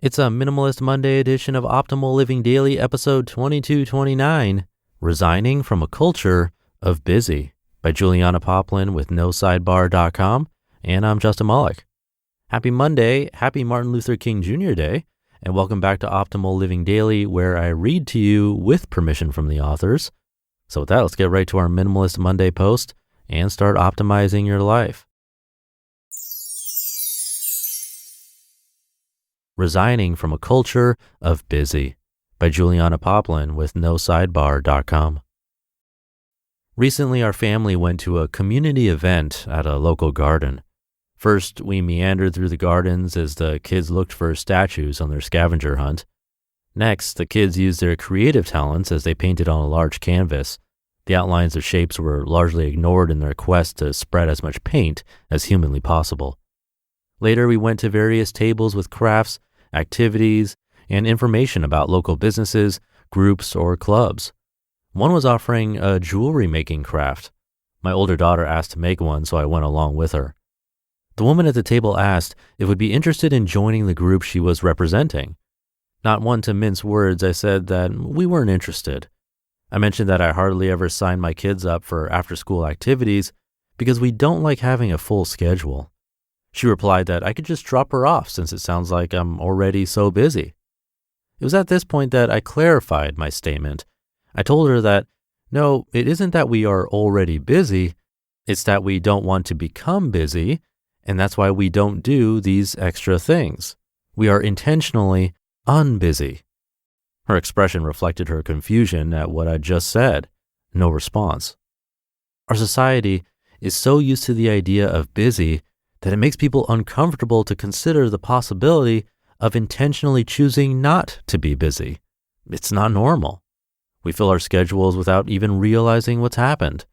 It's a Minimalist Monday edition of Optimal Living Daily, episode 2229, Resigning from a Culture of Busy, by Julianna Poplin with NoSidebar.com, and I'm Justin Malik. Happy Monday, happy Martin Luther King Jr. Day, and welcome back to Optimal Living Daily, where I read to you with permission from the authors. So with that, let's get right to our Minimalist Monday post and start optimizing your life. Resigning from a Culture of Busy, by Julianna Poplin with NoSidebar.com. Recently, our family went to a community event at a local garden. First, we meandered through the gardens as the kids looked for statues on their scavenger hunt. Next, the kids used their creative talents as they painted on a large canvas. The outlines of shapes were largely ignored in their quest to spread as much paint as humanly possible. Later, we went to various tables with crafts, activities, and information about local businesses, groups, or clubs. One was offering a jewelry making craft. My older daughter asked to make one, so I went along with her. The woman at the table asked if we'd be interested in joining the group she was representing. Not one to mince words, I said that we weren't interested. I mentioned that I hardly ever sign my kids up for after-school activities because we don't like having a full schedule. She replied that I could just drop her off since it sounds like I'm already so busy. It was at this point that I clarified my statement. I told her that, no, it isn't that we are already busy, it's that we don't want to become busy, and that's why we don't do these extra things. We are intentionally unbusy. Her expression reflected her confusion at what I'd just said. No response. Our society is so used to the idea of busy that it makes people uncomfortable to consider the possibility of intentionally choosing not to be busy. It's not normal. We fill our schedules without even realizing what's happened.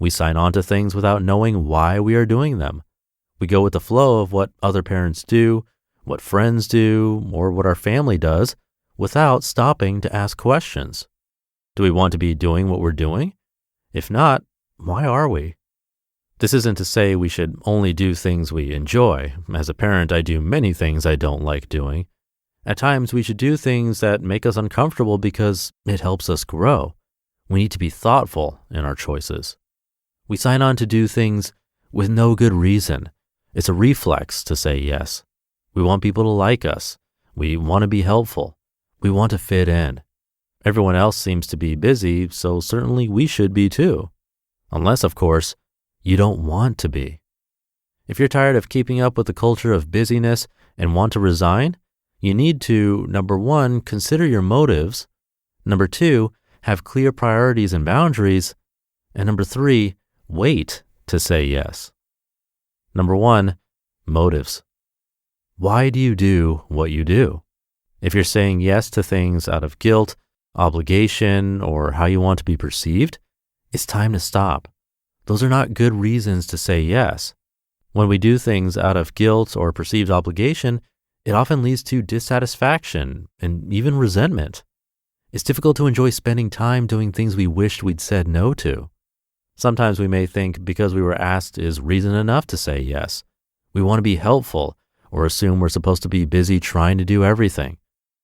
We sign on to things without knowing why we are doing them. We go with the flow of what other parents do, what friends do, or what our family does, without stopping to ask questions. Do we want to be doing what we're doing? If not, why are we? This isn't to say we should only do things we enjoy. As a parent, I do many things I don't like doing. At times, we should do things that make us uncomfortable because it helps us grow. We need to be thoughtful in our choices. We sign on to do things with no good reason. It's a reflex to say yes. We want people to like us. We want to be helpful. We want to fit in. Everyone else seems to be busy, so certainly we should be too. Unless, of course, you don't want to be. If you're tired of keeping up with the culture of busyness and want to resign, you need to, number one, consider your motives. Number two, have clear priorities and boundaries. And number three, wait to say yes. Number one, motives. Why do you do what you do? If you're saying yes to things out of guilt, obligation, or how you want to be perceived, it's time to stop. Those are not good reasons to say yes. When we do things out of guilt or perceived obligation, it often leads to dissatisfaction and even resentment. It's difficult to enjoy spending time doing things we wished we'd said no to. Sometimes we may think because we were asked is reason enough to say yes. We want to be helpful or assume we're supposed to be busy trying to do everything.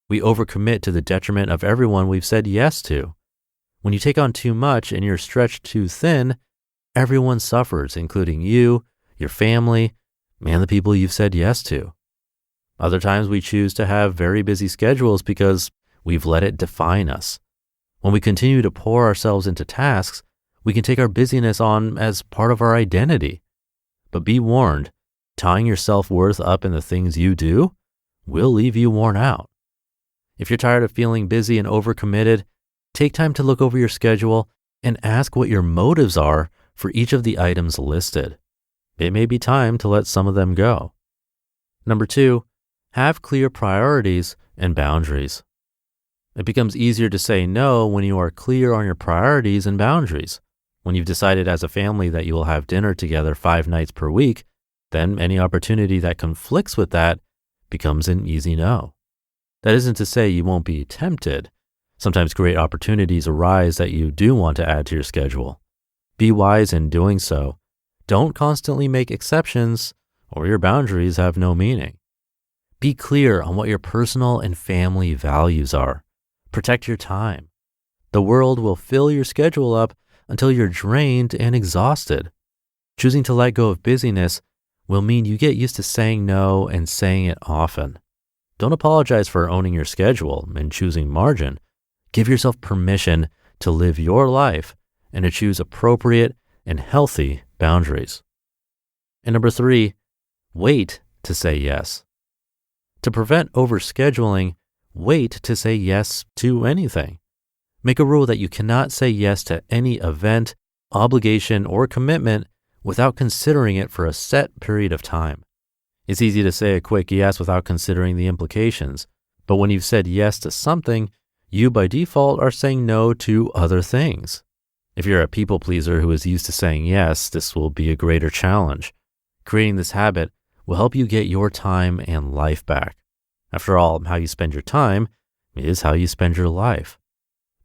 We overcommit to the detriment of everyone we've said yes to. When you take on too much and you're stretched too thin, everyone suffers, including you, your family, and the people you've said yes to. Other times we choose to have very busy schedules because we've let it define us. When we continue to pour ourselves into tasks, we can take our busyness on as part of our identity. But be warned, tying your self-worth up in the things you do will leave you worn out. If you're tired of feeling busy and overcommitted, take time to look over your schedule and ask what your motives are for each of the items listed. It may be time to let some of them go. Number two, have clear priorities and boundaries. It becomes easier to say no when you are clear on your priorities and boundaries. When you've decided as a family that you will have dinner together 5 nights per week, then any opportunity that conflicts with that becomes an easy no. That isn't to say you won't be tempted. Sometimes great opportunities arise that you do want to add to your schedule. Be wise in doing so. Don't constantly make exceptions, or your boundaries have no meaning. Be clear on what your personal and family values are. Protect your time. The world will fill your schedule up until you're drained and exhausted. Choosing to let go of busyness will mean you get used to saying no and saying it often. Don't apologize for owning your schedule and choosing margin. Give yourself permission to live your life and to choose appropriate and healthy boundaries. And number 3, wait to say yes. To prevent overscheduling, wait to say yes to anything. Make a rule that you cannot say yes to any event, obligation, or commitment without considering it for a set period of time. It's easy to say a quick yes without considering the implications, but when you've said yes to something, you by default are saying no to other things. If you're a people pleaser who is used to saying yes, this will be a greater challenge. Creating this habit will help you get your time and life back. After all, how you spend your time is how you spend your life.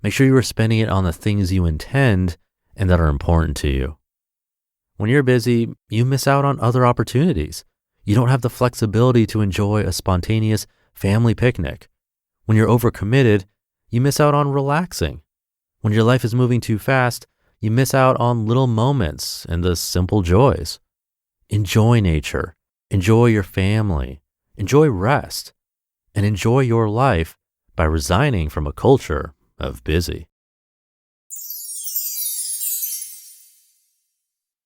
Make sure you are spending it on the things you intend and that are important to you. When you're busy, you miss out on other opportunities. You don't have the flexibility to enjoy a spontaneous family picnic. When you're overcommitted, you miss out on relaxing. When your life is moving too fast, you miss out on little moments and the simple joys. Enjoy nature, enjoy your family, enjoy rest, and enjoy your life by resigning from a culture of busy.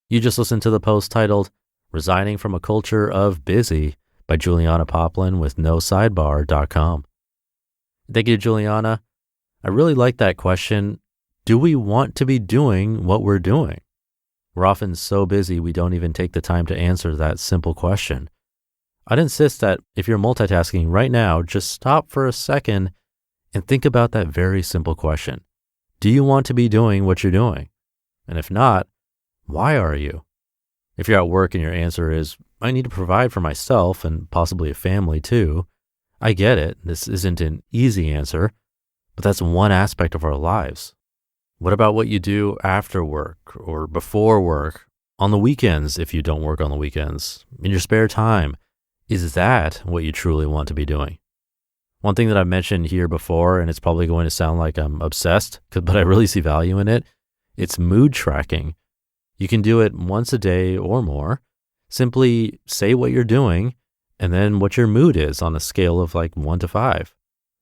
You just listened to the post titled Resigning from a Culture of Busy by Julianna Poplin with No Sidebar.com. Thank you, Julianna. I really like that question. Do we want to be doing what we're doing? We're often so busy we don't even take the time to answer that simple question. I'd insist that if you're multitasking right now, just stop for a second and think about that very simple question. Do you want to be doing what you're doing? And if not, why are you? If you're at work and your answer is, I need to provide for myself and possibly a family too, I get it. This isn't an easy answer, but that's one aspect of our lives. What about what you do after work or before work, on the weekends if you don't work on the weekends, in your spare time? Is that what you truly want to be doing? One thing that I've mentioned here before, and it's probably going to sound like I'm obsessed, but I really see value in it, it's mood tracking. You can do it once a day or more. Simply say what you're doing and then what your mood is on a scale of like 1 to 5.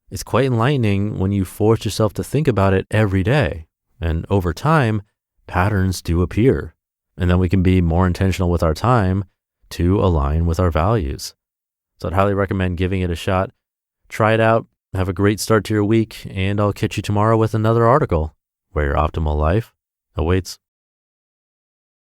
It's quite enlightening when you force yourself to think about it every day. And over time, patterns do appear. And then we can be more intentional with our time to align with our values. So I'd highly recommend giving it a shot. Try it out. Have a great start to your week. And I'll catch you tomorrow with another article where your optimal life awaits.